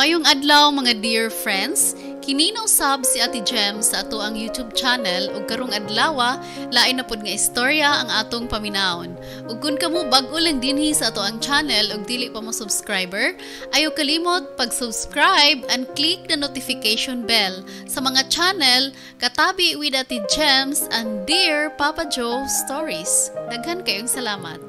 Mayong adlaw mga dear friends, kininaw sab si Ate Jem sa ato ang YouTube channel ug karong adlawa lain na pud nga istorya ang atong paminawon. Ug kun kamo bag-o lang dinhi sa ato ang channel ug dili pa mo subscriber, ayo kalimot pag-subscribe and click the notification bell sa mga channel Katabi with Ate Gems and Dear Papa Joe Stories. Daghan kayong salamat.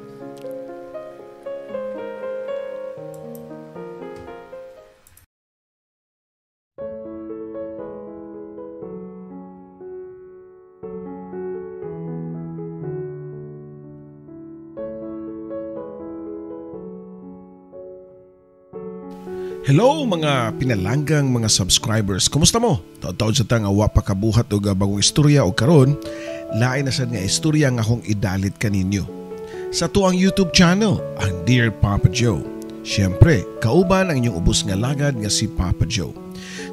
Hello mga pinalanggang mga subscribers. Kumusta mo? Taon-taon sa tang awa pa kabuhat og bagong istorya o karon lain na sad nga istorya nga akong idalit kaninyo sa tuang YouTube channel, ang Dear Papa Joe. Siyempre, kauban ang inyong ubos nga lagad nga si Papa Joe.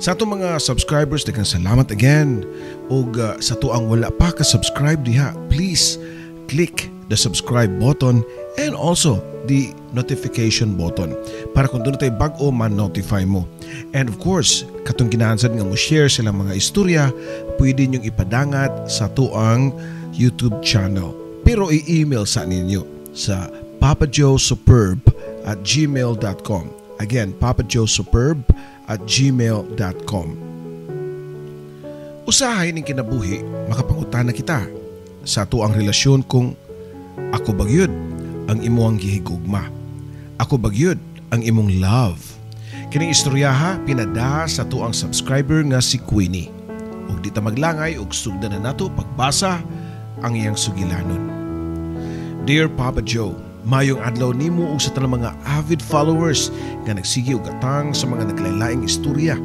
Sa atong mga subscribers, daghang salamat again. Og sa tuang wala pa ka-subscribe diha, please click the subscribe button and also the notification button para kung doon tayo bag-o man-notify mo. And of course, katong ginahansad nga mo share silang mga istorya, pwede nyong ipadangat sa tuang YouTube channel. Pero i-email sa ninyo sa papajoesuperb@gmail.com. Again, papajoesuperb@gmail.com. Usahay ning kinabuhi, makapangutana kita sa tuang relasyon kung ako bagyod ang imong gihigugma. Ako bagyod ang imong love. Kining istoryaha pinada sa tuang subscriber nga si Queenie. Ug di ta maglangay ug sugdan na nato pagbasa ang iyang sugilanon. Dear Papa Joe, mayong adlaw nimo ug sa tanang mga avid followers nga nagsige og atang sa mga naglaylaing istorya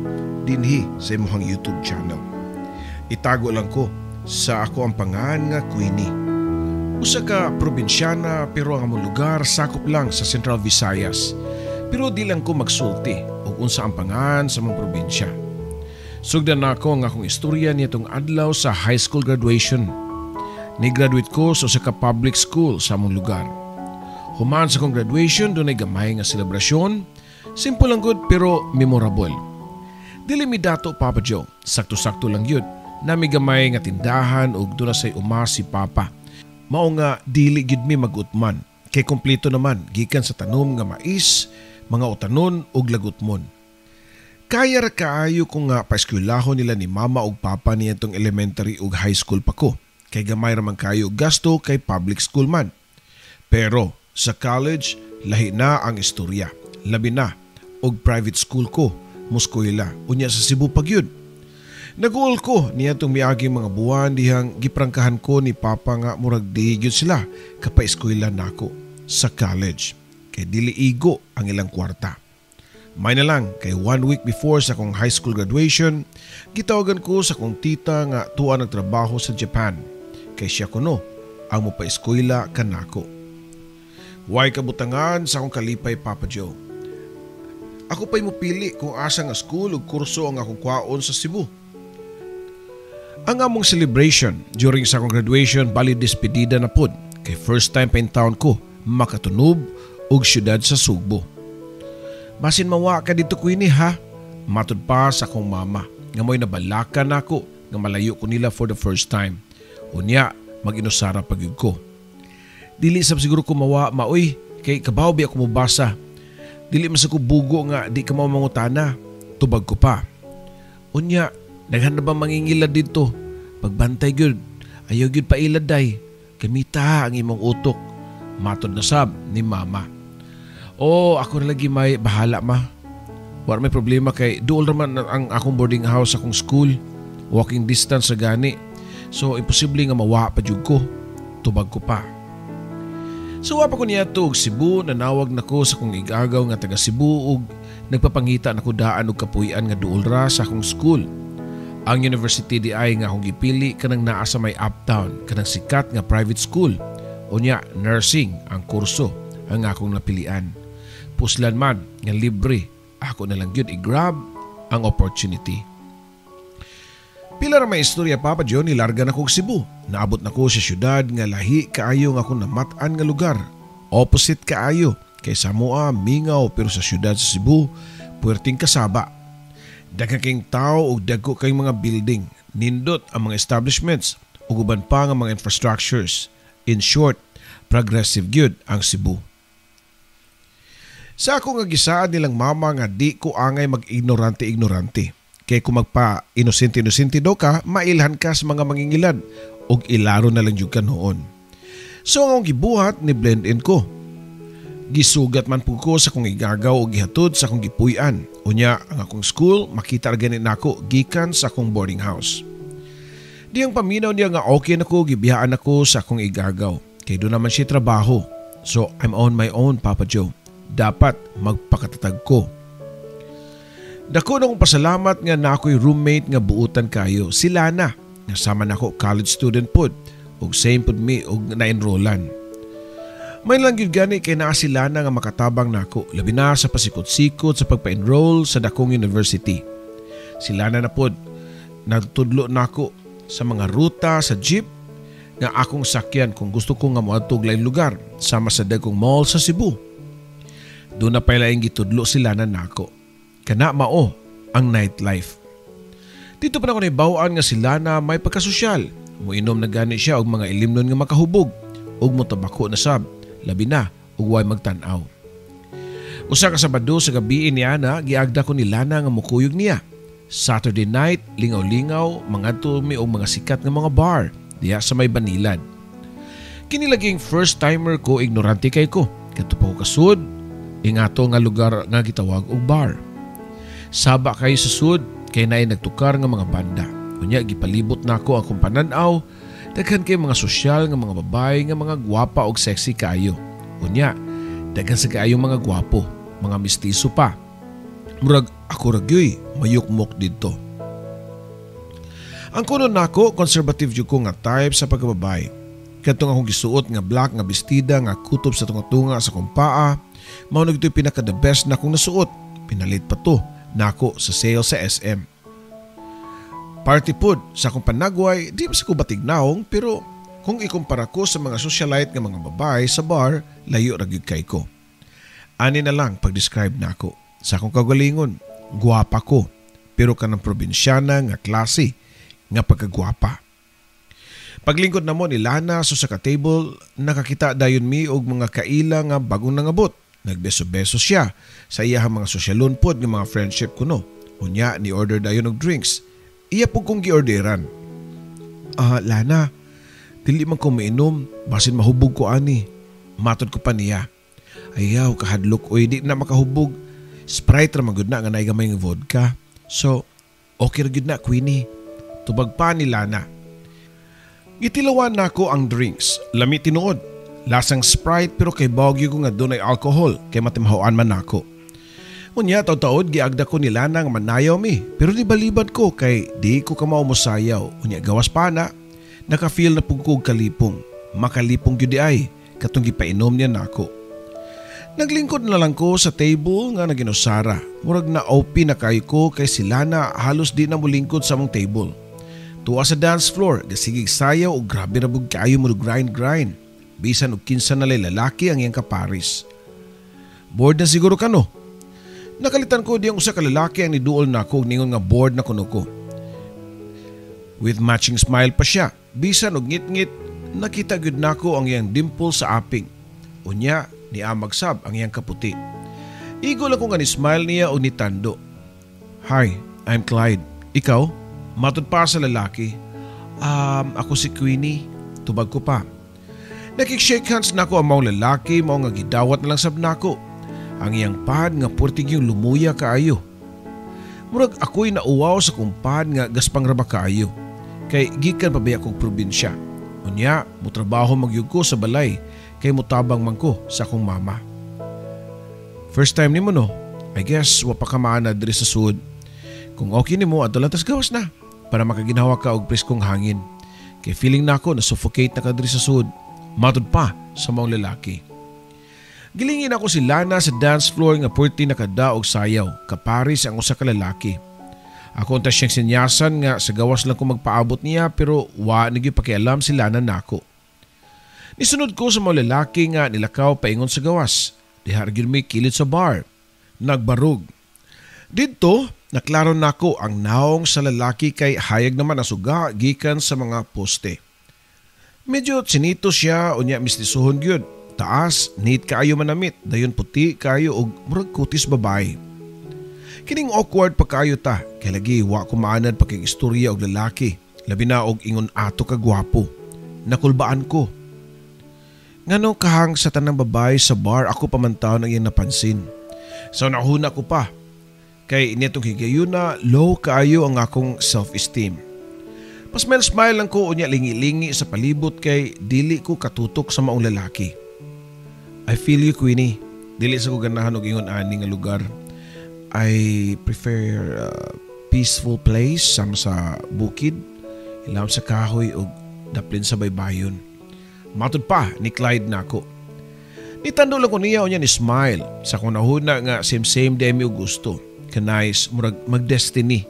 dinhi sa imong YouTube channel. Itago lang ko sa ako ang pangan nga Queenie. Usa ka probinsyana pero ang among lugar sakop lang sa Central Visayas. Pero di lang ko magsulti og unsa ang pangan sa among probinsya. Sugdan na ako nga akong istorya nitong adlaw sa high school graduation. Ni-graduate ko sa usa ka public school sa among lugar. Human sa akong graduation dunay gamay nga selebrasyon. Simple lang good pero memorable. Dili mi dato Papa Joe, sakto-sakto lang yun. Nami gamay nga tindahan ug dula say uma si Papa. Mao nga dili gid mi magutman kay kompleto naman gikan sa tanom nga mais, mga utanon ug lagutmon. Kaya ra kaayo ko nga paeskwelahon nila ni mama ug papa niyadtong elementary ug high school pa ko kay gamay ra man kayo gasto kay public school man. Pero sa college lahi na ang istorya. Labi na og private school ko, muskwela unya sa Cebu pagyud. Naguol ko niya itong miaging mga buwan dihang giprangkahan ko ni Papa nga murag di sila kapaeskwela nako sa college kay dili igo ang ilang kwarta. May na lang kay 1 week before sa akong high school graduation, gitawagan ko sa akong tita nga tuwa nagtrabaho sa Japan kay siya kuno ang mopaeskwela kanako. Way kabutangan sa akong kalipay Papa Joe. Ako pa'y mupili kung asa nga school ug kurso ang akong kwaon sa Cebu. Ang among celebration during sa akong graduation bali despedida na pod kay first time pa in town ko makatunob og syudad sa Sugbo. Basin mawa ka dito Queenie ha, matud pa sa akong mama nga mo'y nabalakan ako nga malayo ko nila for the first time. Unya mag-inusara pagyud ko. Dili sab siguro ko maoy kay kabaw bi ako mobasa. Dili man sa ko bugo nga di ka mao mangutana, tubag ko pa. Unya daghan na ba mangingilad dito? Pagbantay gyud, ayaw gyud pa ilad day. Kamita ang imong utok. Matod na sab ni mama. Oh, ako na lagi may bahala ma. War may problema kay duol naman ang akong boarding house sa akong school. Walking distance sa gani. So imposible nga mawa pa jud ko. Tubag ko pa. So wapa ko niya to og Cebu, nanawag nako sa akong igagaw nga taga Cebu ug nagpapangita nako daan og kapuy-an nga duol ra sa akong school. Ang university di ay nga akong gipili kanang naa sa may uptown, kanang sikat nga private school. Unya, nursing ang kurso ang akong napilian. Puslan man nga libre, ako na lang yun i-grab ang opportunity. Pila ra may istorya Papa Joe nilarga na kong Cebu. Naabot na ko sa syudad nga lahi kaayo nga akong namatan nga lugar. Opposite kaayo kay Samoa, Mingaw pero sa syudad sa Cebu puwerteng kasaba. Daghang kayong tao o dagko kayong mga building, nindot ang mga establishments o guban pa nga mga infrastructures. In short, progressive gyud ang Cebu. Sa ako nga gisaan nilang mama nga di ko angay mag-ignorante-ignorante. Kaya kung magpa-inosente-inosente do ka, mailhan ka sa mga mangingilad o ilaro na lang yung ka noon. So ang gibuhat ni blend in ko. Gisugat man po ko sa kong igagaw o gihatod sa akong gipuy-an. Unya ang akong school, makita ganin nako gikan sa akong boarding house. Di ang paminaw niya nga okay na ko, gibiyaan ako sa akong igagaw. Kaya doon naman siya trabaho. So I'm on my own, Papa Joe. Dapat magpakatatag ko. Dako na kong pasalamat nga na ako'y roommate nga buutan kayo. Si Lana, nasama na ako college student pod. O same pod me o na-enrollan. May lang yun gani kay naa si Lana nga makatabang na ako. Labi na sa pasikot-sikot sa pagpa-enroll sa dakong university. Si Lana na pod, nagtudlo na ako sa mga ruta sa jeep nga akong sakyan kung gusto ko nga moadtog lain lugar sama sa dagkong mall sa Cebu. Doon na pala yung gitudlo si Lana na ako. Kana mao ang nightlife. Dito pa na ako naibawaan nga si Lana may pagkasosyal. Muinom na gani siya og mga ilimnon nga makahubog og motabako na sab, labi na og way magtan-aw. Usa ka Sabado sa gabi niya na giagda ko ni Lana nga mukuyog niya. Saturday night, lingaw-lingaw, mangadto mi og mga sikat nga mga bar diya sa may Banilad. Kini laging first timer ko, ignorante kay ko. Kadto pa ko kasud, ingato nga lugar nga gitawag og bar. Saba kayo sa sud kay naay nagtukar nga mga banda. Unya gipalibot nako akong panan-aw, daghan kay mga sosyal nga mga babae nga mga gwapa og sexy kayo. Unya, daghan sa kaayong mga gwapo, mga mistiso pa. Murag ako ragyoy, mayukmok didto. Ang kuno nako, conservative jud ko nga type sa pagkababae. Kadtong akong gisuot nga black nga bestida nga kutob sa tunga-tunga sa kong paa, mao nagitoy pinaka the best na akong nasuot. Pinalit pa to nako sa sale sa SM. Party food sa akong panagway, di ba sa ko batignaong, pero kung ikumpara ko sa mga socialite nga mga babae sa bar, layo ra gyud kay ko. Ani na lang pag-describe nako. Sa akong kagalingon, guwapa ko, pero kanang probinsyana nga klase nga pagkagwapa. Paglingkod na mo ni Lana so sa ka-table, nakakita dayon mi og mga kaila nga bagong nangabot. Nagbeso-beso siya sa iyahang mga sosyalon pod nga mga friendship kuno. Unya ni order dayon og drinks. Iya po kong giorderan. Lana, dili man ko mainom, basin mahubog ko ani. Matod ko pa niya. Ayaw, kahadlok, oy di na makahubog. Sprite ra magud na nga naigamay ng vodka. So, okay ra gyud na, Queenie. Tubag pa ni Lana. Gitilawan na ko ang drinks. Lami tinuod. Lasang Sprite pero kay bagyo ko nga doon ay alcohol kay matimhawan man nako. Unya taod-taod giagda ko ni Lana nga manayaw mi pero di balibad ko kay di ko kamao mosayaw. Unya gawas pa na. Naka-feel na pugkog kalipong. Makalipong gyud ay katong gipainom niya nako. Naglingkod na lang ko sa table nga naginusara. Murag na OP na kayo ko kay si Lana halos di na mulingkod sa mong table. Tuwa sa dance floor, gasigig sayaw o grabe rabog kayo mo grind. Bisan og kinsa na lalaki ang iyang kaparis. Bored na siguro ka no? Nakalitan ko diyang usa ka lalaki ang niduol nako og ningon nga bored na kuno ko. With matching smile pa siya, bisan og ngit-ngit, nakita gyud nako ang iyang dimple sa aping. Unya, niamagsab ang iyang kaputi. Igo lang ko nga ni smile niya o nitando. Hi, I'm Clyde. Ikaw? Matod pa sa lalaki. Ako si Queenie. Tubag ko pa. Nakik-shake hands na ko ang mga lalaki, mga nga gidawat na lang sab nako. Ang iyang pad nga purtig yung lumuya kaayo. Murag ako'y nauwaw sa kumpad nga gaspang raba kaayo. Kay gikan pabaya kong probinsya. Unya, mutrabaho magyug ko sa balay kay mutabang man ko sa akong mama. First time ni mo no? I guess wapa ka maana diri sa sud. Kung okay ni mo, ato lang tas gawas na para makaginawa ka og preskong hangin. Kay feeling na ako na suffocate na ka diri sa sud. Matod pa sa mga lalaki. Gilingin ako si Lana sa dance floor nga purti nakadaog sayaw, kaparis ang usa ka lalaki. Ako unta siyang sinyasan nga sa gawas lang ko magpaabot niya pero wa naging pakialam si Lana nako. Nisunod ko sa mga lalaki nga nilakaw paingon sa gawas. Dihar gyud may kilid sa bar. Nagbarog. Dito, naklaro nako ang naong sa lalaki kay hayag naman ang suga gikan sa mga poste. Medyo tsinito siya unya mistisuhon gyud. Taas, neat kaayo manamit, dayon puti kaayo og murag kutis babae. Kining awkward pa kaayo ta, kay lagi wa ko maanad pa kay istorya og lalaki, labi na og ingon ato ka gwapo. Nakulbaan ko. Ngano kahang sa tanang babae sa bar ako pamantaw nang iyang napansin. So nahuna ko pa. Kay initong higayuna, low kaayo ang akong self-esteem. Pasmile-smile lang ko unya lingi-lingi sa palibot kay dili ko katutok sa maong lalaki. I feel you, Queenie. Dili sa ko ganahan og ingon ani nga lugar. I prefer peaceful place sama sa bukid, ilaw sa kahoy og daplin sa baybayon. Matod pa ni Clyde nako. Nitando lang ko niya unya ni smile sa kung nahuna nga same demi og gusto. Kanais murag mag-destiny.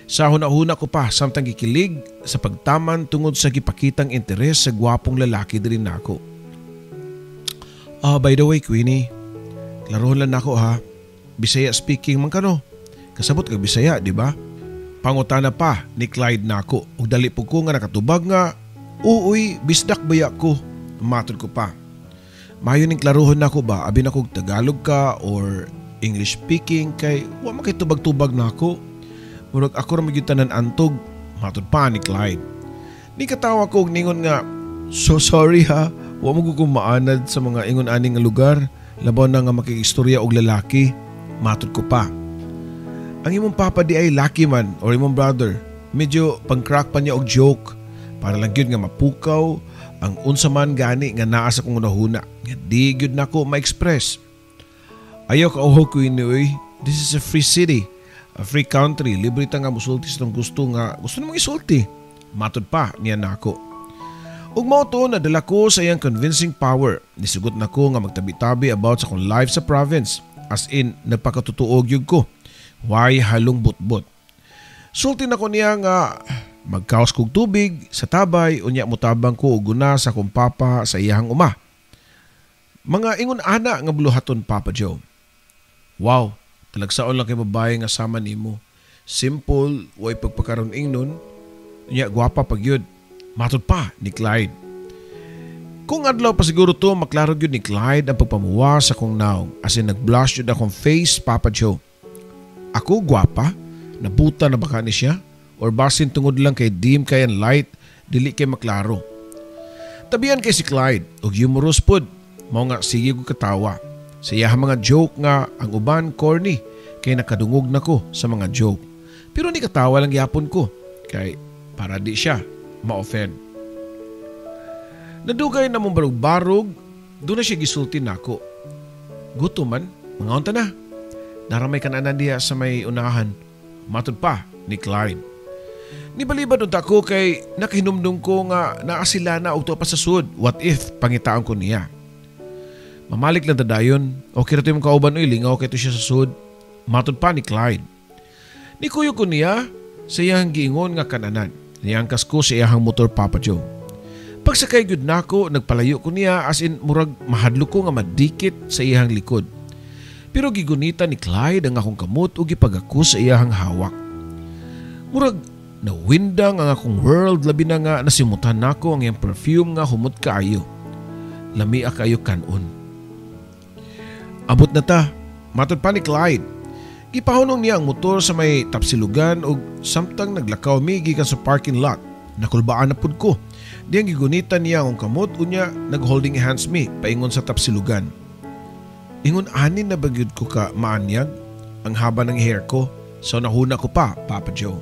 Sa hunahuna ko pa samtang gikilig sa pagtaman tungod sa gipakitang interes sa gwapong lalaki diri nako. By the way, Queenie, klarohon lang nako ha. Bisaya speaking man kano. Kasabot ka Bisaya, di ba? Pangutana pa ni Clyde nako ug dali pug ko nga nakatubag nga uuy bisdak baya ko. Matod ko pa. Mayo ning klarohon nako ba abi nako Tagalog ka or English speaking kay wa man kay tubag-tubag nako. Murag ako ra magyutanan antog. Matod pa ni Clyde. Ni katawa ko og ningon nga, so sorry ha. Wa mo ko maanad sa mga ingon-aning nga lugar. Labaw na nga makikistorya og lalaki. Matod ko pa. Ang imong papa di ay lucky man or imong brother. Medyo pang-crack pa niya og joke. Para lang yun nga mapukaw ang unsa man gani nga naa sa kong unahuna. Nga di gyud nako ma-express. Ayaw ka oho ko ini. This is a free city. A free country. Libre ta nga musulti sa gusto namang isulti. Matod pa niya nako. Ug mao to nadala ko sa iyang convincing power. Nisugot na ko nga magtabi-tabi about sa kong life sa province. As in, nagpakatutuog yun ko. Why halong butbot. Sulti na ko niya nga magkaos kog tubig sa tabay unya mutabang ko og guna sa kong papa sa iyang uma. Mga ingon ana nga buluhaton Papa Joe. Wow, talagsaon lang kay babae nga sama nimo. Simple, way pagpakaron ingnon. Unya gwapa pagyud. Matod pa ni Clyde. Kung adlaw pa siguro to, maklaro yun ni Clyde ang pagpamuwa sa kong naong as in nag-blush yun akong face, Papa Joe. Ako, gwapa? Nabuta na baka ni siya? Or basin tungod lang kay dim kayan light, dili kay maklaro. Tabihan kay si Clyde, og humorous pod. Mao nga sige ko katawa. Sa iyang mga joke nga, ang uban corny, kay nakadungog na ko sa mga joke. Pero ni katawa lang yapon ko, kay para di siya ma-offend. Nadugay na mong barog-barog, doon na siya gisulti nako. Guto man, mga unta na. Naramay ka na diya sa may unahan. Matod pa ni Clyde. Nibalibad unta ko kay nakahinumdum ko nga naasila na og pa sa sud. What if pangitaon ko niya? Mamalik lang tadayon. Okay ra to yung kauban lingaw kay to siya sa sud. Matod pa ni Clyde. Ni kuyo ko niya sa iyang giingon nga kananan. Niyangkas ko sa iyang motor Papa Joe. Pagsakay gyud nako, nagpalayo ko niya as in murag mahadlo ko nga madikit sa iyang likod. Pero gigunita ni Clyde ang akong kamot ug gipagako sa iyang hawak. Murag nawindang ang akong world labi na nga nasimutan nako ang iyang perfume nga humot kaayo. Lami kayo kanon. Abot na ta, matod pa ni Clyde. Gipahunong niya ang motor sa may tapsilugan ug samtang naglakaw mi gikan sa parking lot. Nakulbaan na pud ko. Diyang gigunitan niya akong kamot unya nag-holding hands mi paingon sa tapsilugan. Ingon anin na bagyod ko ka maanyag ang haba ng hair ko so nahuna ko pa, Papa Joe.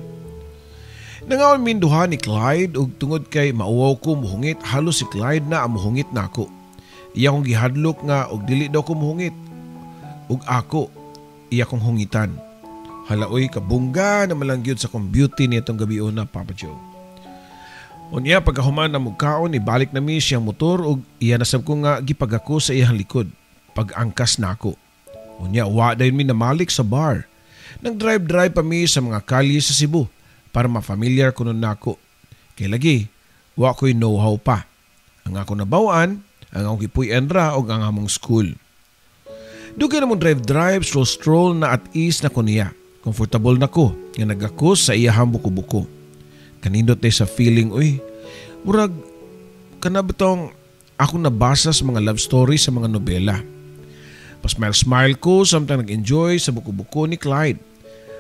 Nangaon minduha ni Clyde ug tungod kay mauwaw ko muhungit halos si Clyde na ang muhungit nako. Iya kong gihadlok nga og dili daw ko muhungit. Ug ako iya kong hungitan. Halaoy kabungga na malangyod sa kong beauty nitong gabi na, Papa Joe. Unya pagkahuman na mugkaon ibalik na mi siyang motor ug iya nasab ko nga gipagako sa iyang likod pag-angkas nako. Unya wa dayon mi namalik sa bar. Nag-drive pa mi sa mga kalye sa Cebu para ma-familiar kuno nako. Kay lagi wa ko'y know-how pa. Ang ako nabawaan, ang akong gipuy-an ra og ang among school. Dugay namong drive, stroll na at ease na ko niya. Comfortable na ko nga nagako sa iyahang buko-buko. Kanindot sa feeling, murag kanabitong ako nabasa sa mga love story sa mga nobela. Pasmile-smile ko samtang nag-enjoy sa buko-buko ni Clyde.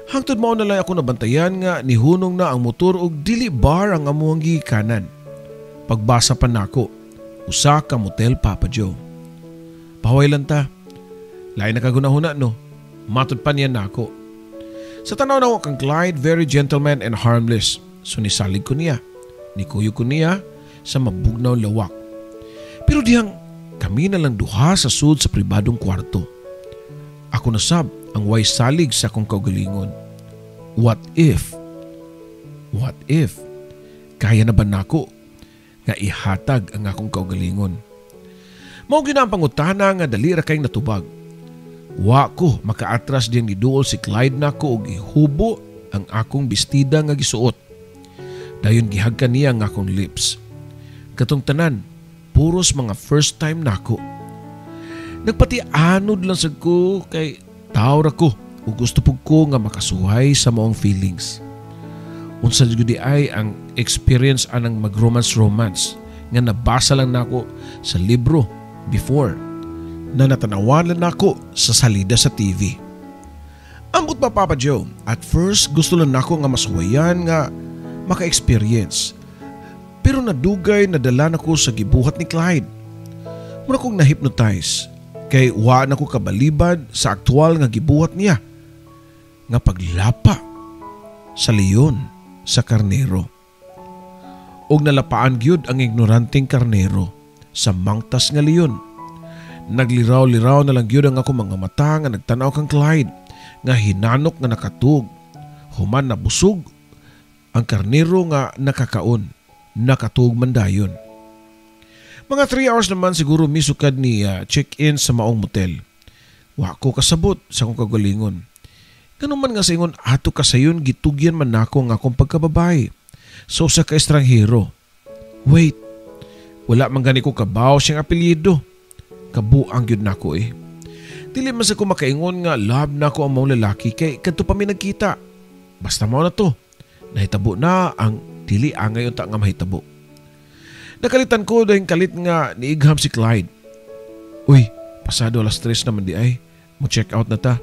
Hangtod mao na lang ako nabantayan nga nihunong na ang motor og dili bar ang amuang gikanan. Pagbasa pa nako, usa ka motel Papa Joe. Pahuway lang ta. Lain na kagunahuna no. Matod pa niya nako. Sa tanaw na kang Clyde, very gentleman and harmless. So nisalig ko niya. Nikuyo ko niya sa mabugnaw lawak. Pero diyang kami na lang duha sa sud sa pribadong kwarto. Ako nasab ang way salig sa akong kaugalingon. What if? What if? Kaya na ba nako nga ihatag ang akong kaugalingon? Mao gina ang pangutana nga dali ra kay natubag. Wa ko makaatras diyang niduol si Clyde nako og ihubo ang akong bestida nga gisuot. Dayon gihagkan niya ang akong lips. Katong tanan, puros mga first time nako. Nagpatianod lang sad ko kay tao ra ko ug gusto pug ko nga makasuhay sa maong feelings. Unsa jud ay ang experience anang mag-romance nga nabasa lang nako sa libro before na natanawan lang nako sa salida sa TV. Ambot pa Papa Joe, at first gusto lang nako nga masuwayan nga maka-experience. Pero nadugay na dala nako sa gibuhat ni Clyde. Muna kong na-hypnotize kay wa nako kabalibad sa aktual nga gibuhat niya nga paglapa sa leon sa karnero. Og nalapaan gyud ang ignoranteng karnero sa mangtas nga leon. Nagliraw-liraw na lang gyud ang ako mga mata nga nagtanaw kang Clyde nga hinanok nga nakatug. Human na busog ang karnero nga nakakaon. Nakatug man dayon. Mga 3 hours naman siguro misukad ni check-in sa maong motel. Wa ko kasabot sa akong kagalingon. Ganun man nga sa ingon ato kasayon gitugyan man nako nga akong pagkababae. So sa ka-estranghero. Wait, wala man gani ko kabaw siyang apelyido. Kabuang yun nako Dili man sa ko makaingon nga love nako ang maong lalaki kay kadto pa mi nagkita. Basta mao na to. Nahitabo na ang dili angay unta nga mahitabo. Nakalitan ko dahil kalit nga niigham si Clyde. Pasado alas 3 naman di ay. Mo check out na ta.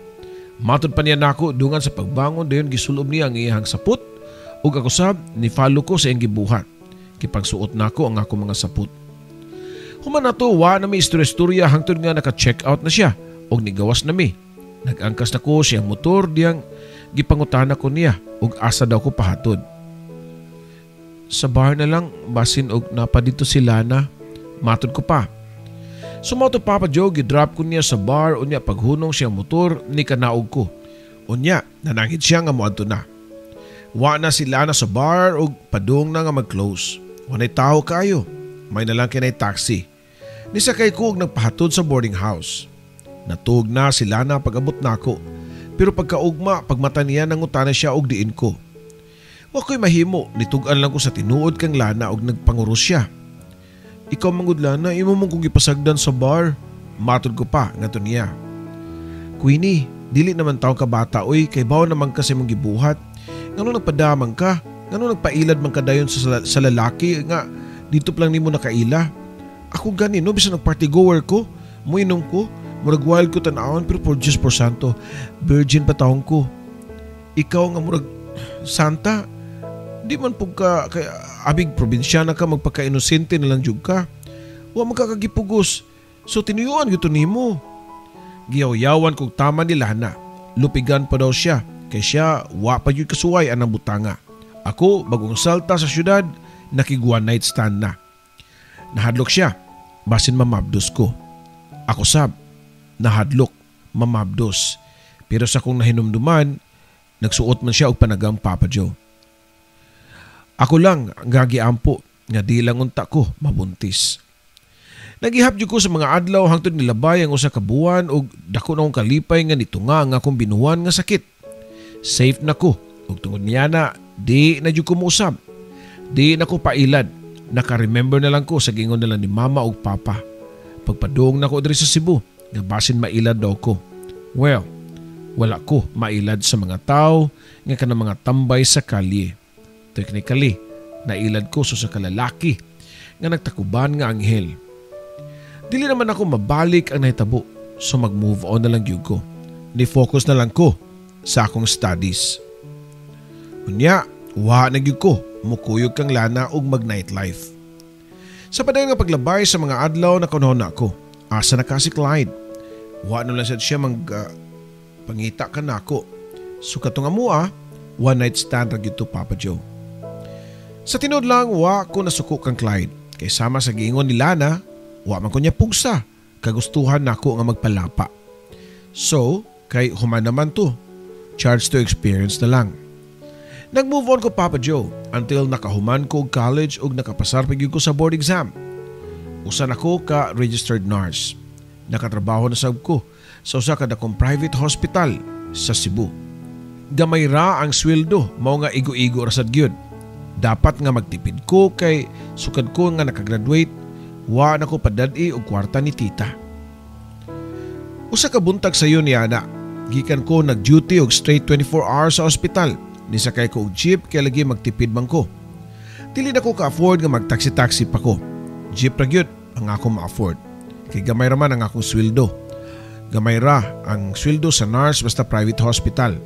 Matod pa niya nako dungan sa pagbangon dayon gisulob niya ang iyang saput ug ako sab ni follow ko sa iyang gibuhat. Kipagsuot nako ang ako mga saput. Human na to, wa na may istorya hangtod nga naka-check out na siya og nigawas na mi. Nag-angkas na ko siyang motor diyang gipangutana ko niya og asa daw ko pahatod. Sa bar na lang basin og napa dito si Lana, matod ko pa. Sumoto Papa Joe gidrop ko niya sa bar unya paghunong siyang motor ni kanaog ko. Unya nanangit siya nga moadto na. Wa na si Lana sa bar og padung na nga mag-close. Wanay tao kayo. May nalang kinay taxi. Nisakay ko og nagpahatod sa boarding house. Natug na si Lana pag-abot nako. Pero pagkaugma, pagmata niya nangutana siya og diin ko. Wa ko'y mahimo, nitugan lang ko sa tinuod kang Lana og nagpanguros siya. Ikaw mangud Lana, imo mong kong ipasagdan sa bar. Matod ko pa, ngato niya. Queenie, dili naman tao ka bata kay bawo naman kasi mong gibuhat. Ngano nagpadamang ka? Ngano nagpailad man ka dayon sa lalaki nga dito lang nimo nakaila? Ako gani no, bisan nag-party goer ko, muinom ko, murag wild ko tanawon pero for just por santo, virgin pa taong ko. Ikaw nga murag santa, di man pug ka kay abig probinsyana ka magpaka-inosente na lang jud ka. Wa magkakagipugos. So tinuyuan gyud nimo. Giyaw-yawan kog tama ni Lana. Lupigan pa daw siya kay siya wa pa gyud kasuway anang butanga. Ako bagong salta sa syudad, nakig one night stand na. Nahadlok siya, basin mamabdos ko. Ako sab, nahadlok, mamabdos. Pero sa kong nahinumduman, nagsuot man siya og panagang Papa Joe. Ako lang ang gagiampo nga di lang unta ko mabuntis. Nagihapyo ko sa mga adlaw hangtod nilabay ang usa ka buwan og dako na akong kalipay nga nitunga ang akong binuhan nga sakit. Safe na ko ug tungod niya na di na jud ko mousab. Di na ko pailad. Naka-remember na lang ko sa gingon na lang ni Mama o Papa. Pagpadung na ko diri sa Cebu, nga basin mailad daw ko. Well, Wala ko mailad sa mga tao nga kanang mga tambay sa kalye. Technically, nailad ko sa kalalaki nga nagtakuban nga anghel. Dili naman ako mabalik ang nahitabo, so mag-move on na lang gyud ko. Ni-focus na lang ko sa akong studies. Unya, wa na gyud ko mukuyog kang lana og mag-nightlife. Sa padayon nga paglabay sa mga adlaw na kanahon ako, asa na ka si Clyde. Wa na lang siya pangita ka na ako. So katong amua, one night stand ra gyud to Papa Joe. Sa tinod lang, wa ko nasuko kang Clyde. Kay sama sa giingon ni Lana, wa man ko niya pugsa. Kagustuhan nako nga magpalapa. So, kay human naman to. Charge to experience na lang. Nag-move on ko Papa Joe until nakahuman ko og college ug nakapasar gyud ko sa board exam. Usan ako ka registered nurse. Nakatrabaho na sab ko sa usa ka dakong private hospital sa Cebu. Gamay ra ang sweldo, mao nga igo-igo ra sad gyud. Dapat nga magtipid ko kay sukad ko nga nakagraduate, wa na ko padad-i og kwarta ni tita. Usa ka buntag sayo ni ana, gikan ko nag-duty og straight 24 hours sa ospital. Nisakay ko og jeep kay lagi magtipid man ko. Dili na ko ka-afford nga mag-taxi-taxi pa ko. Jeep ra gyud ang ako ma-afford. Kay gamay ra man ang akong sweldo. Gamay ra ang sweldo sa nurse basta private hospital.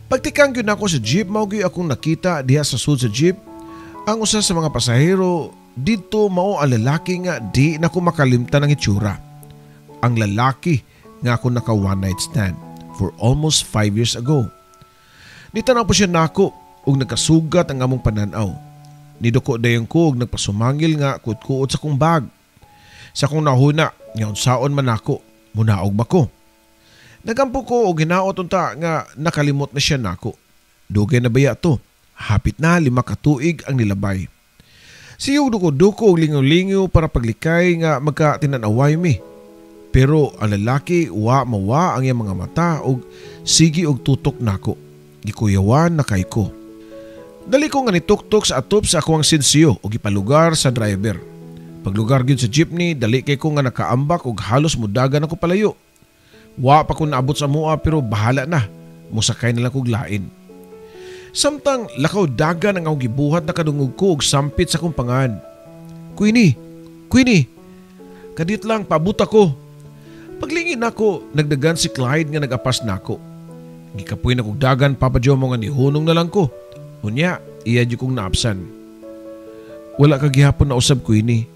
Pagtikang gyud ako sa jeep, mao gyud akong nakita diha sa sud sa jeep ang usa sa mga pasahero dito mao ang lalaki nga di na ko makalimtan ang itsura. Ang lalaki nga ako naka one night stand for almost 5 years ago. Nitanaw po siya nako ug nagkasugat ang among pananaw. Niduko dayon ko ug nagpasumangil nga kuot-kuot sa kong bag. Sa kong nahuna nga unsaon man ako, munaog ba ko? Nagampo ko og hinaot unta nga nakalimot na siya nako. Dugay na baya to. Hapit na 5 ka tuig ang nilabay. Siyog duko-duko og lingaw-lingaw para paglikay nga magka-tinan-away mi. Pero ang lalaki wa mawa ang iyang mga mata og sige og tutok nako. Gikuyawan na kay ko. Dali ko nga nituktok sa atop sa akong sinsiyo o gipalugar sa driver. Paglugar gyud sa jeepney, dali kay ko nga nakaambak og halos mudagan ako palayo. Wa pa ko naabot sa mua pero bahala na. Musakay na lang kog lain. Samtang lakaw dagan ang akong gibuhat na kadungog ko og sampit sa kong pangan. Queenie! Kadit lang, pabuta ko. Paglingin nako, nagdagan si Clyde nga nagapas nako. Gikapoy na kong dagan, Papa Joe, mo nga nihunong na lang ko. Unya, iya di kong naapsan. Wala ka gihapon na usab, Queenie.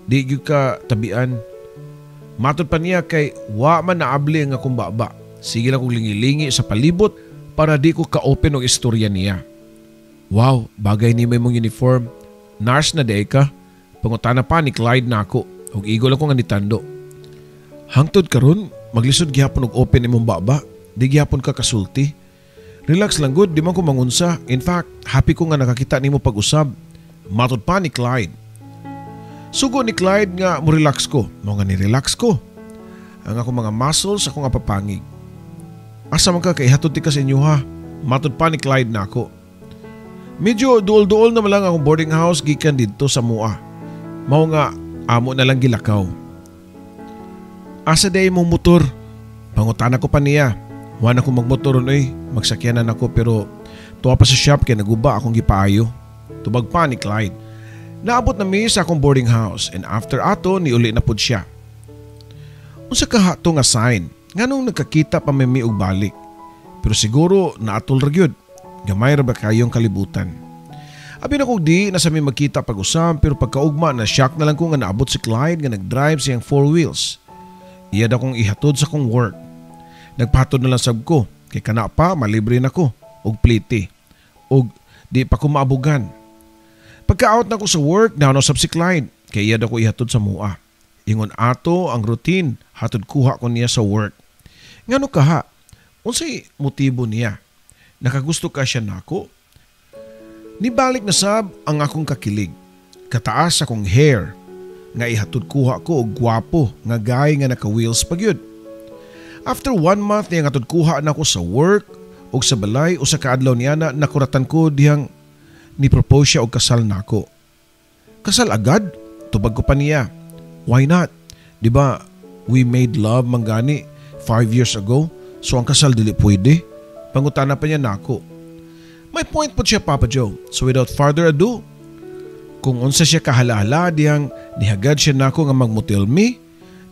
Di gyud ka tabian. Matod pa niya kay wa man naabli ang akong baba. Sige lang kong lingi-lingi sa palibot para di ko ka-open og istorya niya. Wow, bagay ni may mong uniform. Nurse na day ka. Pangutana pa ni Clyde na ako. Og igo lang ko nga nitando. Hangtod karon, maglisod gihapon og open imong baba. Di gihapon ka kasulti. Relax lang good, di man ko mangunsa. In fact, happy ko nga nakakita nimo pag-usab. Matod pa ni Clyde. Sugo ni Clyde nga mo relax ko. Mo nga ni-relax ko. Ang ako mga muscles ako nga papangig. Asa man ka kay hatod ti ka sa inyo ha. Matod pa ni Clyde na ako. Medyo duol-duol na lang akong boarding house gikan dito sa mua. Mao nga amo na lang gilakaw. Asa day mong motor? Pangutana ko pa niya. Wala akong magmotoron magsakyanan ako pero tuwa pa sa shop kaya naguba akong gipaayo. Tubag pa ni Clyde. Naabot na mi sa akong boarding house and after ato ni uli na pud siya. Unsa ka to nga sign nganong nagkakita pa mi og balik. Pero siguro naatol ra gyud. Gamay ra ba kayong kalibutan. Abi na kog di na sa mi magkita pag-usam pero pagkaugma na shock na lang ko nga naabot si Clyde nga nagdrive siyang 4 wheels. Iya da kong ihatod sa kong work. Nagpahatod na lang sab ko, kay kana pa malibre na ko, og pliti, og di pa ko maabugan. Pagka-out na ko sa work, naunasab si Clyde, kay iya da ko ihatod sa mua. Ingon ato ang routine, hatod kuha ko niya sa work. Ngano ka ha? Unsay motibo niya? Nakagusto ka siya nako? Nibalik na sab ang akong kakilig. Kataas akong hair, nga ihatod kuha ko og gwapo, nga guy nga naka-wheels pagyud. After 1 month niya nga kuha na ako sa work o sa balay o sa kaadlaw niya na nakuratan ko dihang ni-propose siya og kasal nako. Kasal agad? Tubag ko pa niya. Why not? Diba we made love manggani 5 years ago So ang kasal dili pwede? Pangutana pa niya nako. May point po siya Papa Joe. So without further ado, kung unsa siya kahala-hala diyang nihagad siya nako nga magmotel me,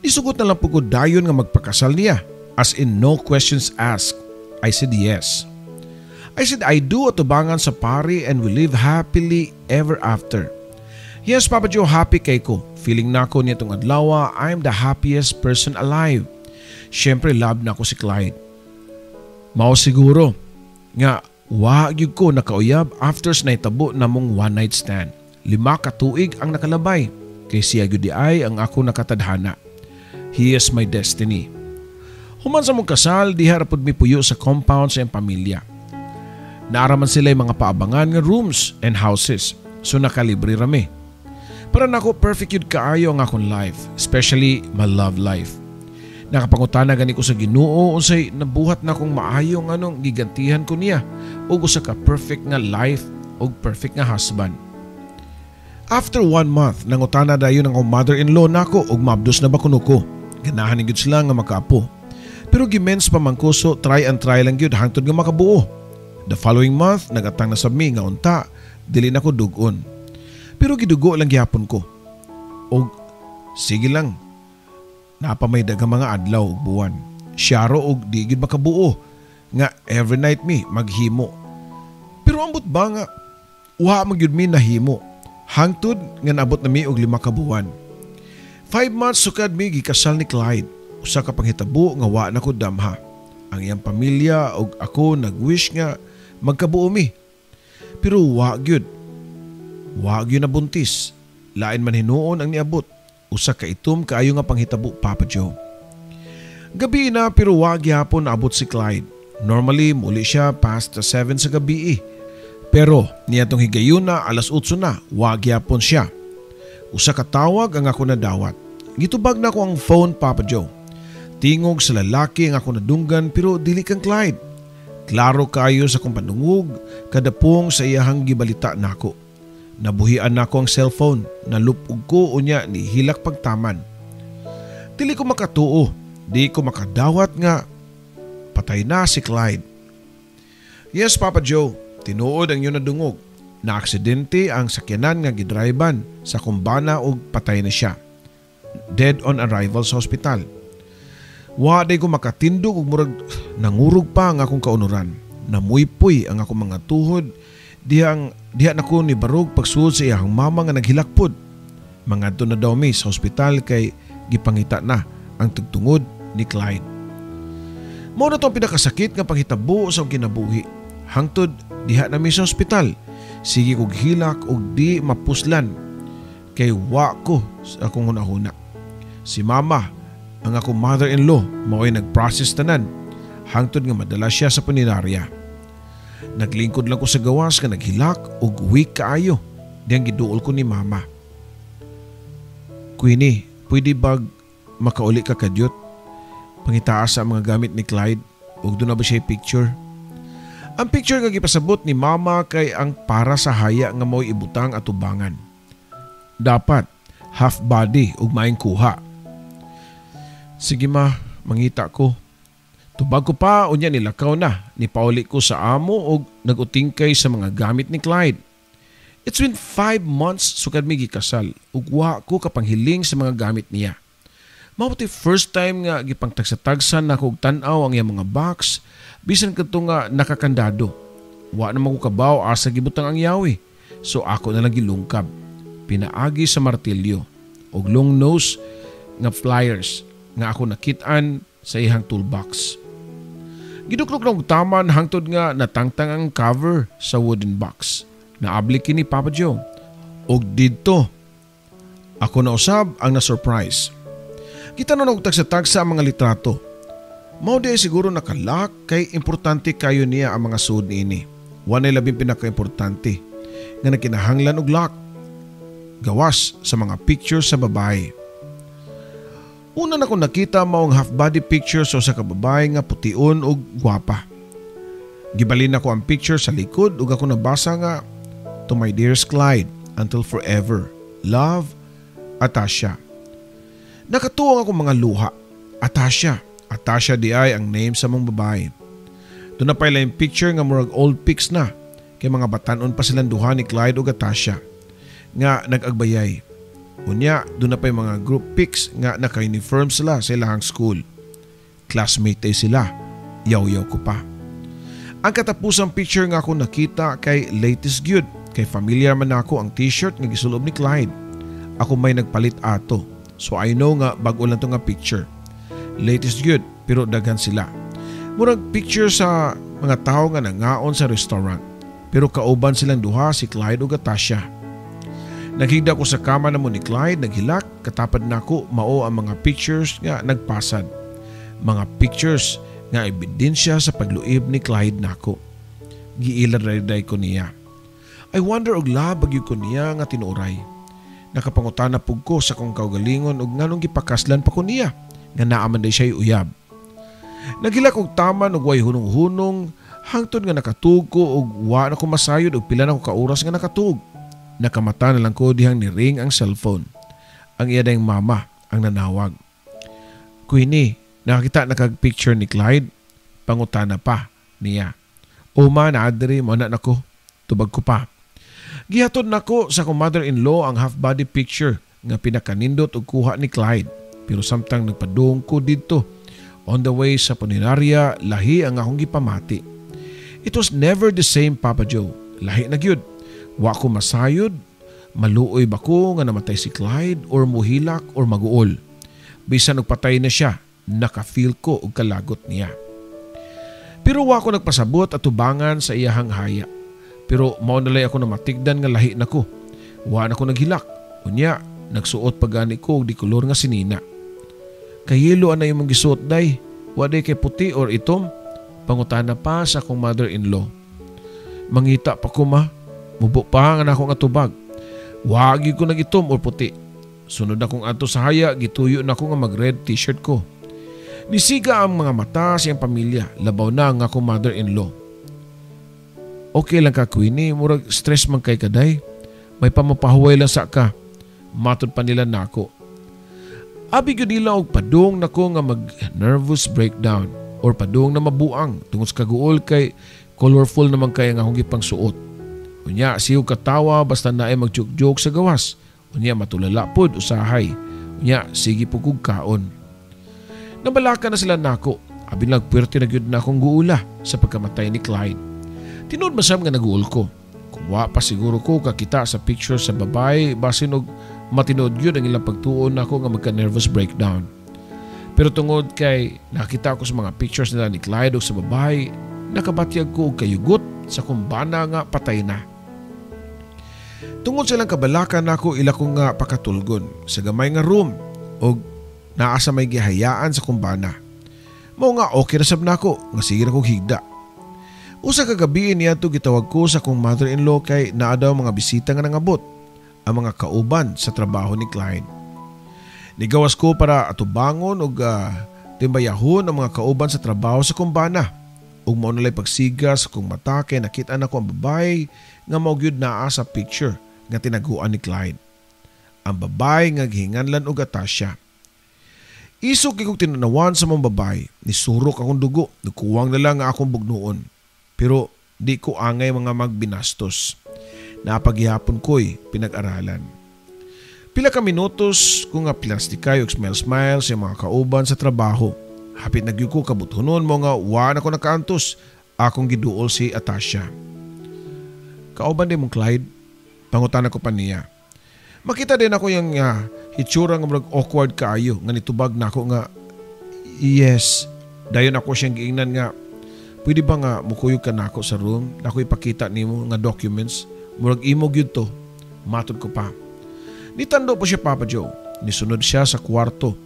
nisugot na lang po ko dayon nga magpakasal niya. As in no questions asked. I said yes. I said I do atubangan sa pari and we live happily ever after. Yes Papa Joe, happy kay ko. Feeling na ko nitong adlaw, I'm the happiest person alive. Siyempre love na ko si Clyde. Mao siguro nga wag yun ko nakauyab after sa naitabo na mong one night stand. 5 ka tuig ang nakalabay. Kay siya gyud di ay ang ako nakatadhana. He is my destiny. Human sa mong kasal, diha ra pud mi puyo sa compound sa iyang pamilya. Naaraman sila yung mga paabangan nga rooms and houses. So nakalibre rami. Para nako perfect yun kaayo ang akong life. Especially my love life. Nakapangutana gani ko sa Ginoo unsay nabuhat na kong maayo nga anong gigantihan ko niya ug usa ka perfect nga life ug perfect nga husband. After 1 month, nangutana dayon ang mother-in-law nako ug mabdos na ba kuno ko. Ganahan ni gyud sila nga makaapo. Pero gimens pa man ko so try and try lang gyud hangtod nga makabuo. The following month, nagatang na sa mi nga unta, dili na ko dugon. Pero gidugo lang gyapon ko. Og sige lang. Napamay daga mga adlaw ug buwan. Syaro og di gyud makabuo nga every night mi maghimo. Pero ambot ba nga wa man gyud mi nahimo. Hangtod nga naabot na mi og 5 ka buwan. 5 months sukad mi gikasal ni Clyde. Usa ka panghitabo nga wa na ko damha. Ang iyang pamilya og ako nag-wish nga magkabuo mi. Pero wa gyud. Wa gyud na buntis. Lain man hinuon ang niabot. Usa ka itom kaayo nga panghitabo Papa Joe. Gabi na pero wa gyapon naabot si Clyde. Normally muli siya past 7 sa gabi. Pero niyatong higayon na 8:00 na, wa gyapon siya. Usa ka tawag ang ako nadawat. Gitubag na ko ang phone Papa Joe. Tingog sa lalaki ang ako nadunggan pero dili kang Clyde. Klaro kayo sa kong panungog, kadapong sa iyahang gibalita nako. Nabuhian nako ang cellphone, nalupog ko unya ni hilak pagtaman. Dili ko makatuo, di ko makadawat nga patay na si Clyde. Yes Papa Joe, tinuod ang iyong nadungog. Na-aksidente ang sakyanan nga gidriban sa kumbana og patay na siya. Dead on arrival sa ospital. Wa day ko makatindog og murag nangurog pa ang akong kaunuran. Namuypoy ang akong mga tuhod. Diha na ko ni barog pagsuod sa iyang mama nga naghilakpod. Mangadto na daw mi sa ospital kay gipangita na ang tugtungod ni Clyde. Mao na to ang pinakasakit nga panghitabo sa kinabuhi. Hangtod diha na mi sa ospital. Sige kog hilak og di mapuslan. Kay wa ko sa akong hunahuna. Si mama, ang akong mother-in-law, mao'y nag-process tanan. Hangtod nga madala siya sa punerarya. Naglingkod lang ko sa gawas nga naghilak og weak kaayo. Diyang giduol ko ni mama. Queenie, pwede bag makauli ka kadyot? Pangitaas sa mga gamit ni Clyde ug doon na ba siya picture? Ang picture nga gipasabot ni mama kay ang para sa haya nga mo'y ibutang at tubangan. Dapat half body ug maayong kuha. Sige ma, mangita ko. Tubag ko pa unya nilakaw na, nipauli ko sa amo ug nagutingkay sa mga gamit ni Clyde. It's been 5 months sukad mi gikasal ug wa ko kapanghiling sa mga gamit niya. Mabuti first time nga gipangtagsa-tagsan na kog tan-aw ang iyang mga box, bisan kadto nga nakakandado. Wa naman ko kabaw asa gibutang ang yawi. So ako na lang gilungkab. Pinaagi sa martilyo og long nose nga flyers nga ako nakit-an sa ihang toolbox. Giduklok ng taman hangtod nga natangtang ang cover sa wooden box. Naabli kini Papa Joe. Og didto ako na usab ang na-surprise. Kita na nagtagsa-tagsa ang mga litrato. Mao di siguro nakalak kay importante kayo niya ang mga suod niini. Wanay labing pinaka-importante nga nakinahanglan og lock. Gawas sa mga pictures sa babae. Una na ko nakita maong half-body picture sa ka babae nga pution og gwapa. Gibalin ako ang picture sa likod ug ako nabasa nga, "To my dearest Clyde, until forever, love, Atasha." Nakatuwang ako mga luha. Atasha, Atasha di ay ang name sa mong babae. Doon na pala yung picture nga murag old pics na. Kay mga batanon pa silang duha ni Clyde ug Atasha nga nag-agbayay. Unya, doon na pa yung mga group pics nga naka-uniform sila sa ilahang school. Classmate ay sila. Yaw-yaw ko pa. Ang katapusang picture nga ako nakita kay latest gyud. Kay familiar man ako ang t-shirt nga gisulob ni Clyde. Ako may nagpalit ato. So I know nga bago lang to nga picture. Latest gyud pero daghan sila. Murag picture sa mga tao nga nangaon sa restaurant. Pero kauban silang duha si Clyde ug Atasha. Naghigda ko sa kama na mo ni Clyde, naghilak, katapad na ako mao ang mga pictures nga nagpasad. Mga pictures nga ebidensya sa pagluib ni Clyde nako. Giilar-rayday ko niya. I wonder og labag yun ko niya nga tinuray. Nakapangutana pug ko sa kong kaugalingon og nganong gipakaslan pa ko niya nga naaman day siya uyab. Naghilak og taman og way hunong-hunong hangtod nga nakatug ko og wa na ko masayod og pila na ko kauras nga nakatug. Nakamata na lang ko dihang ni-ring ang cellphone. Ang iya dayang mama ang nanawag. Queenie, nakakita na kag-picture ni Clyde. Pangutana pa niya. Uma na adri mo na nako. Tubag ko pa. Gihatod nako sa kong mother-in-law ang half-body picture nga pinakanindot og kuha ni Clyde. Pero samtang nagpadung ko dito. On the way sa punerarya, lahi ang akong gipamati. It was never the same, Papa Joe. Lahi na gyud. Wa ko masayod, maluoy ba ko nga namatay si Clyde or muhilak or maguol. Bisan nagpatay na siya, nakafeel ko og kalagot niya. Pero wa ko nagpasabot at tubangan sa iyahang haya. Pero mao nalay ako na matigdan nga lahi nako. Wa na ko naghilak. Unya, nagsuot pagani ko og di kolor nga sinina. Kayelo ana imong gisuot day. Wa day kay puti or itom. Pangutana pa sa akong mother-in-law. Mangita pa ko ma. Mubo pa nga ako nga tubag. Wagi ko nagitom or puti. Sunod akong ato sa haya, gituyo na ako nga mag-red t-shirt ko. Nisiga ang mga mata sa iyang pamilya. Labaw na ang akong mother-in-law. Okay lang ka, Queenie. Murag stress man kay kaday. May pamapahuway lang sa ka. Matod pa nila na ako. Abi ko nila og padung na ko nga mag-nervous breakdown or padung na mabuang tungod sa kaguol kay colorful naman kaya nga akong gipang suot. Unya, siyo katawa basta na ay mag-joke-joke sa gawas. Unya, matulala pod usahay. Unya, sige po kong kaon. Nabalaka na sila nako. Abi nagpuwerte na gyud na akong guula sa pagkamatay ni Clyde. Tinood masam nga naguol ko. Kuwa pa siguro ko kakita sa picture sa babae basin og matinood gyud ang ilang pagtuon nako nga magka-nervous breakdown. Pero tungod kay nakita ko sa mga pictures nila ni Clyde o sa babae, nakabatyag ko og kayugot sa kumbana nga patay na. Tungod silang kabalakan nako ila ko nga pakatulgon sa gamay nga room o naa sa may gihayaan sa kumbana. Mao nga okay na sab nako nga sige na kong higda. Usa ka gabi niya to gitawag ko sa kong mother-in-law kay naa daw mga bisita nga nangabot, ang mga kauban sa trabaho ni Clyde. Nigawas ko para atubangon og timbayahon ang mga kauban sa trabaho sa kumbana. Ug mao nalay pagsiga sa kong mata kay nakita na ko ang babae nga mao gyud naa sa picture nga tinaguan ni Clyde. Ang babae nga gihinganlan og Atasha. Isog kay kong tinanawan sa mong babae, nisurok akong dugo, nagkuwang na lang nga akong bugnoon. Pero di ko angay mga magbinastos. Napaghihapon ko'y pinag-aralan. Pila ka minutos kung nga plastikay o smile-smile sa mga kauban sa trabaho. Hapit nagyo ko kabuthunon mo nga wa na ko nakaantos. Akong giduol si Atasha. Kauban din mong Clyde, pangutan ko pa niya. Makita din ako yung hitsura nga awkward kaayo nga nitubag na ako nga yes. Dayon ako siyang giingnan nga pwede ba nga mukuyog ka na ako sa room na ako ipakita nimo nga documents murag imo gyud to. Matod ko pa. Nitando po siya Papa Joe. Nisunod siya sa kwarto.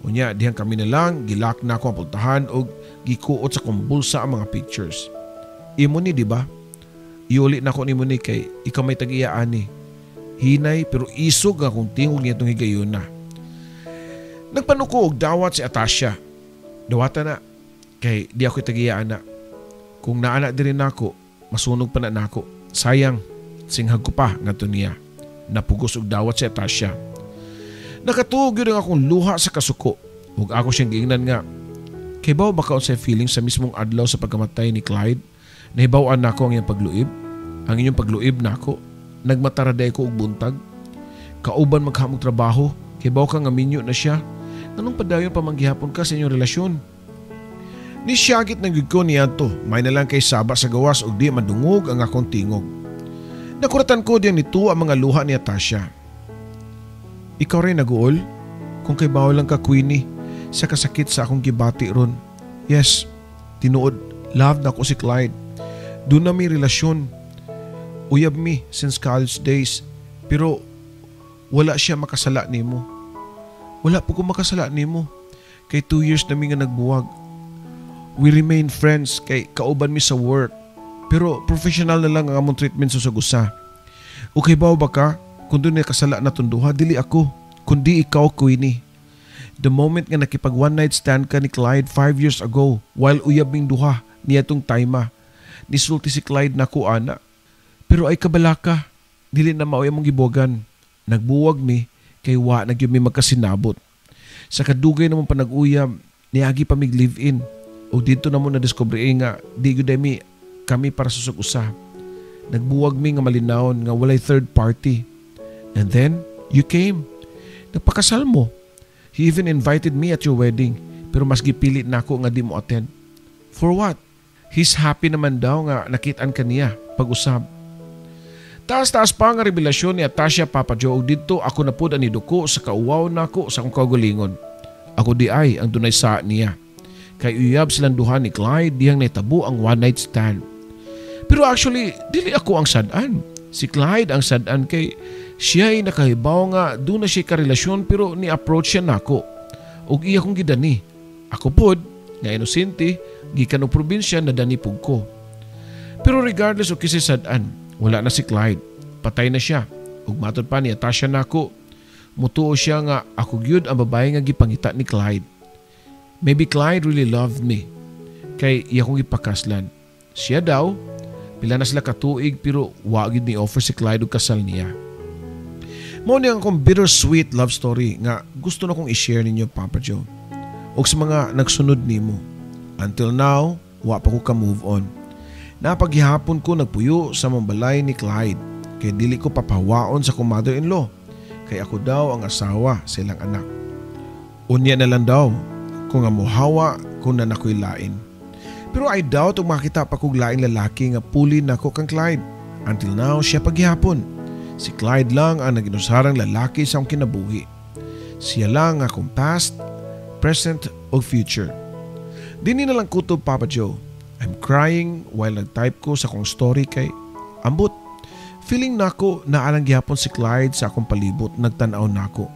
Unya dihang kami na lang gilak na ako ang pultahan og gikuot sa kong bulsa ang mga pictures. Imo ni di ba? Iuli na ko nimo ni kay ikaw may tag-iyaan ni. Hinay pero isog nga kung tingog niya itong higayon na. Nagpanuko og dawat si Atasha. Dawata na. Kay di ako tag-iyaan na. Kung naana din ako, masunog pa na nako. Sayang, singhag ko pa nga to niya. Napugos og dawat si Atasha. Nakatuog yun ang akong luha sa kasuko. Huwag ako siyang giingnan nga. Kay bao baka unsay feeling sa mismong adlaw sa pagkamatay ni Clyde, nahibaw-an nako ang iyang pagluib. Ang inyong pagluib nako, nagmataraday ko og buntag. Kauban maghamog trabaho, kay bao ka nga minyo na siya. Anong padayon pa manggihapon ka sa inyong relasyon? Ni siyagit ng gud ko niya to, may na lang kay saba sa gawas og di madungog ang akong tingog. Nakuratan ko diyan nito ang mga luha ni Tasha. Ikaw rin naguol? Kung kay bao lang ka Queenie, sa kasakit sa akong gibati ron. Yes, tinuod, love na ko si Clyde. Doon na may relasyon. Uyab mi since college days. Pero wala siya makasala nimo. Wala po ko makasala nimo. Kay 2 years na mi nga nagbuwag. We remain friends kay kauban mi sa work. Pero professional na lang ang among treatment sa gusa. Okay ba ka? Kung doon kasala na tunduha, dili ako. Kundi ikaw, Queenie. The moment nga nakipag one night stand ka ni Clyde 5 years ago while uyabing duha niya tong taima. Nisulti si Clyde na ko ana. Pero ay kabalaka, dili na maoy mong gibogan. Nagbuwag mi kay wa nagyud mi magkasinabot. Sa kadugay namon panag-uyab, niagi pa mig live-in. O dito na mo na discover nga di gyud mi kami para sa usa. Nagbuwag mi nga malinawon nga walay third party. And then you came. Nagpakasal mo. He even invited me at your wedding pero mas gipili na ako nga di mo attend. For what? He's happy naman daw nga nakitaan ka niya pag-usab. Taas-taas pa nga revelasyon ni Tasha Papa Joe dito ako na pud ani duko sa kauwaw nako sa akong kaugalingon. Ako di ay ang dunay sa niya. Kay uyab silang duha ni Clyde diyang naitabo ang one night stand. Pero actually, dili ako ang sad-an. Si Clyde ang sad-an kay siya ay nakahibaw nga doon na siya karelasyon pero ni-approach siya nako. Og iya kong gidani. Ako pod, nga inosente, gikan og probinsya na dani pug ko. Pero regardless o kisi sad-an, wala na si Clyde. Patay na siya. Ug matod pa ni Tasha nako, mutuo siya nga ako gyud ang babae nga gipangita ni Clyde. Maybe Clyde really loved me. Kay iya kong ipakaslan. Siya daw, pila na sila katuig pero wa gyud ni offer si Clyde og kasal niya. Mao ni ang akong bittersweet love story nga gusto na kong i-share ninyo, Papa Joe. O sa mga nagsunod nimo. Until now, wa pa ko ka-move on. Napaghihapon ko nagpuyo sa mambalay ni Clyde kay dili ko papawaon sa kong mother-in-law kay ako daw ang asawa sa ilang anak. Unya na lang daw kung nga mohawa kung na nako'y lain. Pero I doubt kung makita pa kong laing lalaki nga puli na ko kang Clyde. Until now, siya paghihapon. Si Clyde lang ang naginusarang lalaki sa akong kinabuhi. Siya lang akong past, present o future. Dini na lang kutob, Papa Joe. I'm crying while nag-type ko sa akong story kay ambot. Feeling nako na alang gihapon si Clyde sa akong palibot nagtanaw nako.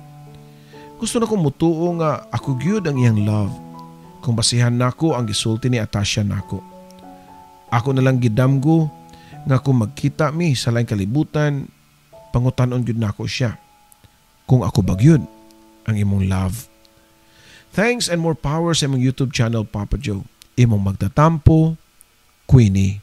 Gusto na kong mutuo nga ako gyud ang iyang love. Kung basihan nako ang gisulti ni Tasha nako. Ako na lang gidamgo nga kung magkita mi sa laing kalibutan, pangutanon gyud nako siya. Kung ako ba gyud ang imong love. Thanks and more power sa imong YouTube channel, Papa Joe. Imong magtatampo, Queenie.